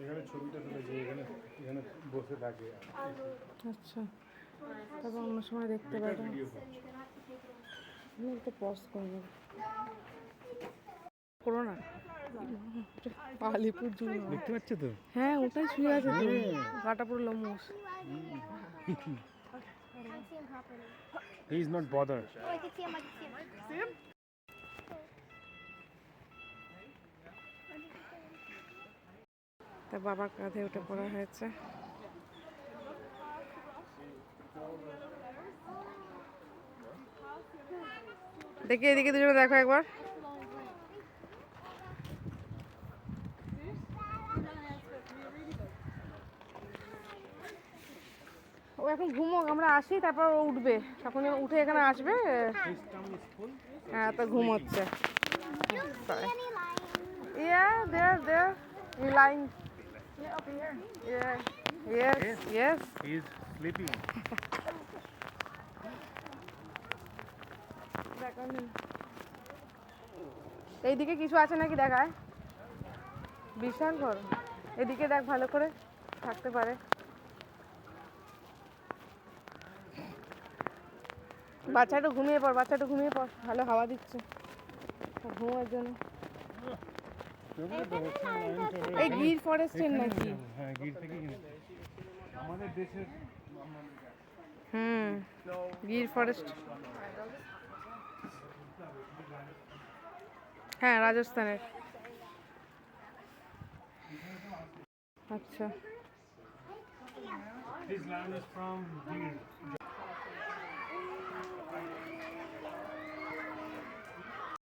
এখানে ছবিটা তুলেছি, এখানে এখানে বসে থাকে। আচ্ছা, তবে অন্য সময় দেখতে পারো। আমি একটু পজ করে নেব, করো না। আলিপুর জু দেখতে পাচ্ছ তো? হ্যাঁ, ওটাই শুয়ে আছে তো, গাটা পুরো Lomash. He is not bothered. Oh, I can see him. I can see him. তার বাবার কাঁধে উঠে পড়া হয়েছে। দেখি এদিকে দুজনে দেখো একবার। ও এখন ঘুমোক, আমরা আসি তারপর ও উঠবে, তখন যখন উঠে এখানে আসবে। হ্যাঁ, তো ঘুমোচ্ছে। Yeah, there. He lying. Yeah, up here. Yeah. Yes. He is sleeping. এইদিকে কিছু আছে নাকি দেখায়, বিশাল বড়। এদিকে দেখ ভালো করে, থাকতে পারে। বাচ্চাটা ঘুমিয়ে পড়, ভালো হাওয়া দিচ্ছে ঘুমার জন্য। এই গির ফরেস্টের নাকি? হ্যাঁ, গির থেকে কিনেছি আমাদের দেশের। গির ফরেস্ট। হ্যাঁ, রাজস্থানের। আচ্ছা, This land is from Gir.